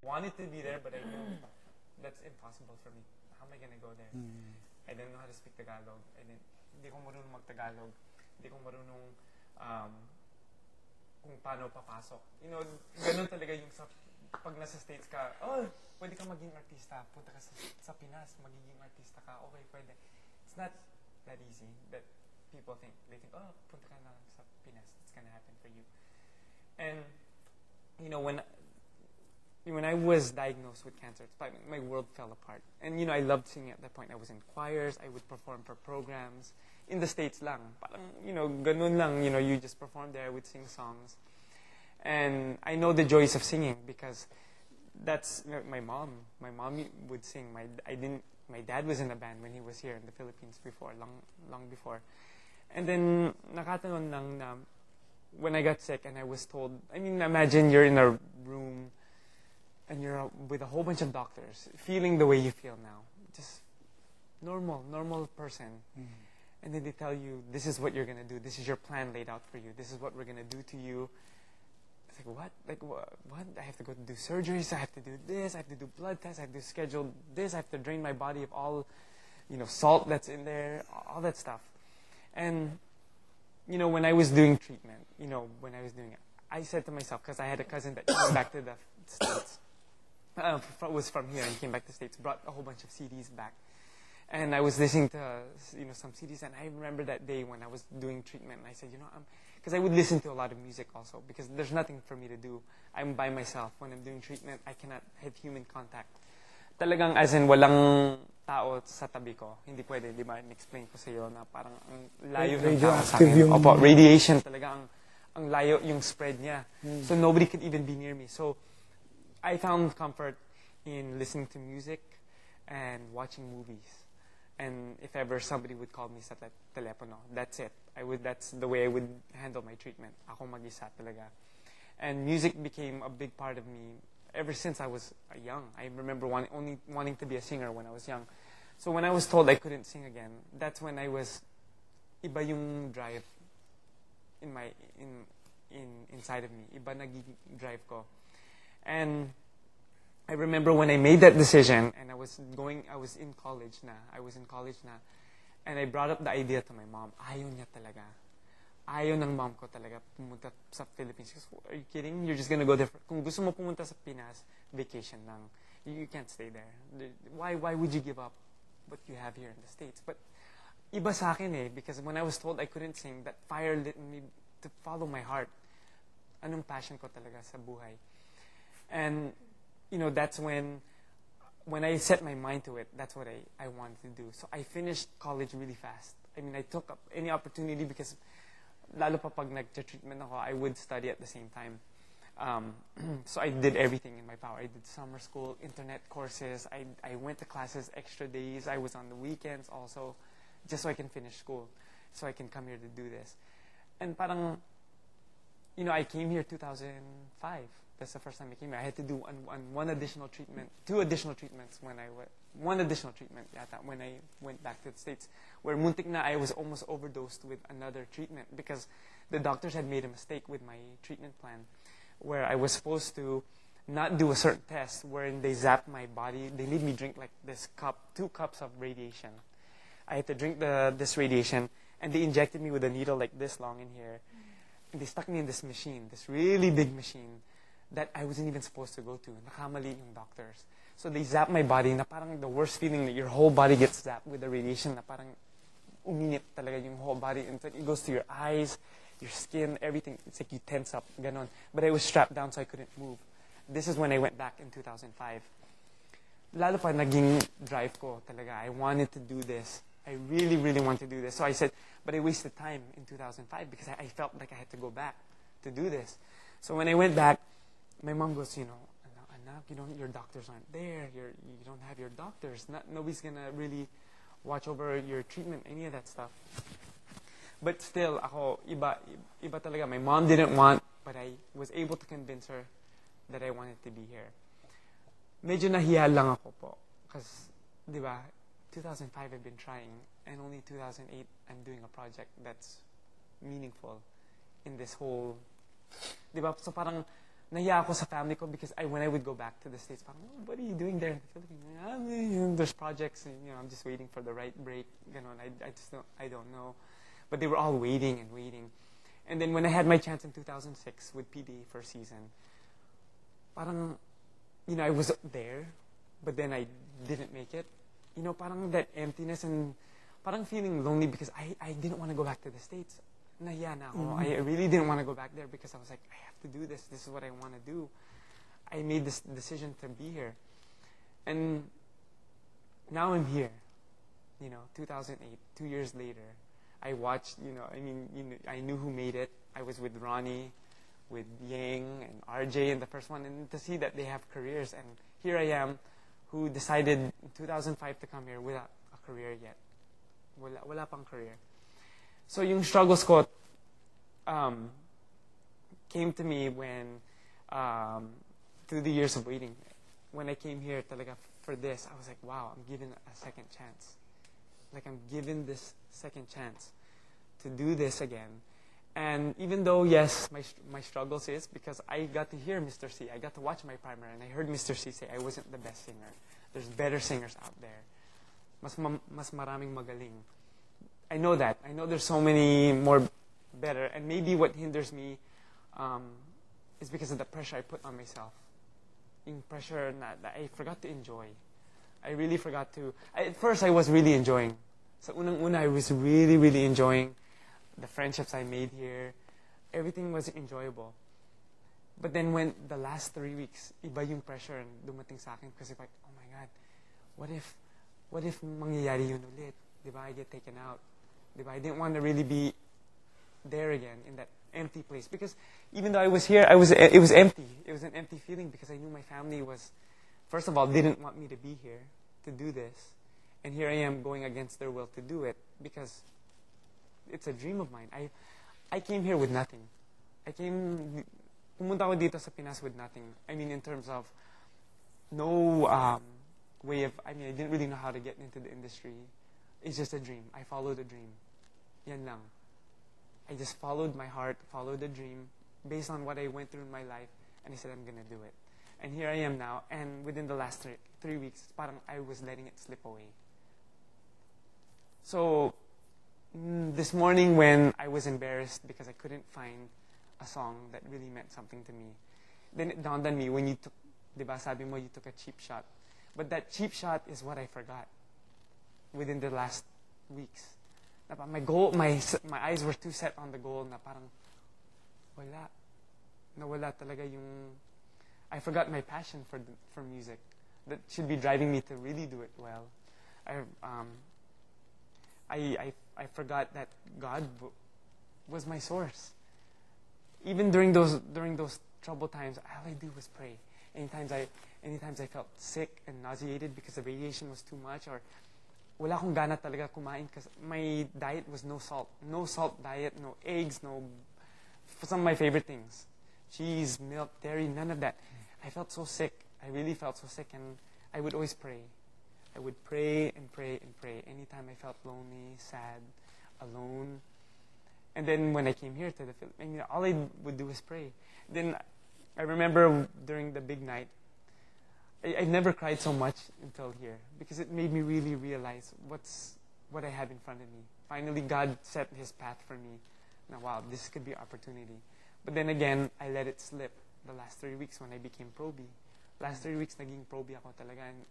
wanted to be there, but I knew that's impossible for me. How am I gonna go there? I didn't know how to speak Tagalog. Hindi ko marunong mag-Tagalog. Hindi ko marunong kung paano papasok. You know, ganun talaga yung pag nasa States ka, pwede ka maging artista. Punta ka sa Pinas, magiging artista ka. Okay, pwede. It's not that easy that people think. They think, punta ka na sa Pinas. It's gonna happen for you. And, you know, when I was diagnosed with cancer, my world fell apart. And, you know, I loved singing at that point. I was in choirs. I would perform for programs. In the States lang. Parang, you know, ganun lang. You know, you just perform there. I would sing songs. And I know the joys of singing because that's my mom. My mom would sing. My dad was in a band when he was here in the Philippines before, long before. And then, nakataon lang na when I got sick and I was told, I mean, imagine you're in a room and you're with a whole bunch of doctors, feeling the way you feel now. Just normal person. And then they tell you, this is what you're going to do. This is your plan laid out for you. This is what we're going to do to you. It's like, what? Like, what? I have to go do surgeries. I have to do this. I have to do blood tests. I have to schedule this. I have to drain my body of all, you know, salt that's in there, all that stuff. And, you know, when I was doing treatment, I said to myself, because I had a cousin that came back to the States, was from here and came back to the States, brought a whole bunch of CDs back. And I was listening to, you know, some CDs, and I remember that day when I was doing treatment, and I said, you know, because I would listen to a lot of music also, because there's nothing for me to do. I'm by myself. When I'm doing treatment, I cannot have human contact. Talagang, as in, walang tao sa tabi ko. Hindi pwede, di ba? In-explain ko sa iyo na parang ang layo ng tao sa akin. Opo, radiation talaga ang layo yung spread niya. So nobody could even be near me. So I found comfort in listening to music and watching movies. And if ever somebody would call me sa telepono, that's it. That's the way I would handle my treatment. Ako mag-isa talaga. And music became a big part of me ever since I was young. I remember only wanting to be a singer when I was young. So when I was told I couldn't sing again, that's when I was iba yung drive inside of me. Iba naging drive ko. And I remember when I made that decision and I was in college na, and I brought up the idea to my mom. Ayaw niya talaga. Ayaw ng mom ko talaga pumunta sa Philippines. Are you kidding? You're just gonna go there. Kung gusto mo pumunta sa Pinas, vacation lang. You can't stay there. Why would you give up what you have here in the States? But iba sa akin because when I was told I couldn't sing, that fire lit me to follow my heart. Anong passion ko talaga sa buhay. And, you know, that's when I set my mind to it, that's what I wanted to do. So I finished college really fast. I mean, I took up any opportunity because lalo pa pag nag-treatment ako, I would study at the same time. So I did everything in my power. I did summer school, internet courses. I went to classes extra days. I was on the weekends also, just so I can finish school, so I can come here to do this. And parang, you know, I came here 2005. That's the first time I came here. I had to do one additional treatment, two additional treatments one additional treatment yata when I went back to the States, where muntik na I was almost overdosed with another treatment because the doctors had made a mistake with my treatment plan, where I was supposed to not do a certain test wherein they zapped my body. They made me drink like this cup, 2 cups of radiation. I had to drink this radiation, and they injected me with a needle like this long in here. And they stuck me in this machine, this really big machine that I wasn't even supposed to go to. Nakamali yung doctors. So they zapped my body na parang the worst feeling that your whole body gets zapped with the radiation na parang uminit talaga yung whole body. And it goes to your eyes, your skin, everything. It's like you tense up, ganon. But I was strapped down so I couldn't move. This is when I went back in 2005. Lalo pa naging drive ko talaga. I wanted to do this. I really, really wanted to do this. So I said, but I wasted time in 2005 because I felt like I had to go back to do this. So when I went back, my mom goes, you know, anak, your doctors aren't there. You don't have your doctors. Nobody's gonna really watch over your treatment, any of that stuff. But still, ako, iba talaga. My mom didn't want, but I was able to convince her that I wanted to be here. Medyo nahiya lang ako po. Because, di ba, 2005 I've been trying, and only 2008 I'm doing a project that's meaningful in this whole, di ba? So parang, nahiya ako sa family ko because when I would go back to the States, parang, oh, what are you doing there in the Philippines? There's projects, and, I'm just waiting for the right break. Ganon. I don't know. But they were all waiting and waiting. And then when I had my chance in 2006 with PD first season, parang, I was there, but then I didn't make it. Parang that emptiness and parang feeling lonely because I didn't want to go back to the States. Nahiya na ako. Mhm. I really didn't want to go back there because I was like, I have to do this. This is what I want to do. I made this decision to be here. And now I'm here. 2008, 2 years later. I watched, I knew who made it. I was with Ronnie, with Yang and RJ in the first one, and to see that they have careers. And here I am, who decided in 2005 to come here without a career yet. Wala pang career. So yung struggles ko came to me when, through the years of waiting, when I came here talaga for this, I was like, wow, I'm given a second chance. Like, I'm given this second chance to do this again. And even though, yes, my struggles is because I got to hear Mr. C. I got to watch my primer, and I heard Mr. C say I wasn't the best singer. There's better singers out there. Mas maraming magaling. I know that. I know there's so many more better. And maybe what hinders me is because of the pressure I put on myself. Yung pressure that I forgot to enjoy. I really forgot to. At first, I was really enjoying. Sa unang-una, I was really, really enjoying the friendships I made here. Everything was enjoyable. But then when the last 3 weeks, iba yung pressure and dumating sa akin kasi like, oh my God, what if mangyayari yun ulit? Diba, I get taken out. Diba, I didn't want to really be there again in that empty place. Because even though I was here, it was empty. It was an empty feeling because I knew my family was, first of all, didn't want me to be here to do this. And here I am going against their will to do it because it's a dream of mine. I came here with nothing. Pumunta ako dito sa Pinas with nothing. I mean, in terms of no way of, I didn't really know how to get into the industry. It's just a dream. I followed a dream. Yan lang. I just followed my heart, followed a dream based on what I went through in my life, and I said, I'm going to do it. And here I am now, and within the last 3 weeks, parang I was letting it slip away. So, this morning when I was embarrassed because I couldn't find a song that really meant something to me, then it dawned on me when you took, diba, sabi mo, you took a cheap shot. But that cheap shot is what I forgot within the last weeks. My goal, my eyes were too set on the goal na parang nawala talaga yung, I forgot my passion for music that should be driving me to really do it well. I forgot that God was my source. Even during those troubled times, all I do was pray. Anytime I felt sick and nauseated because the radiation was too much, or wala akong gana talaga kumain because my diet was no salt diet, no eggs, some of my favorite things, cheese, milk, dairy, none of that. I felt so sick. I really felt so sick, and I would always pray. I would pray and pray and pray anytime I felt lonely, sad, alone. And then when I came here to the Philippines, all I would do was pray. Then I remember during the big night, I never cried so much until here because it made me really realize what I have in front of me. Finally, God set His path for me. Now, wow, this could be an opportunity. But then again, I let it slip the last 3 weeks when I became Pro B. Last 3 weeks, naging Pro B ako talaga, and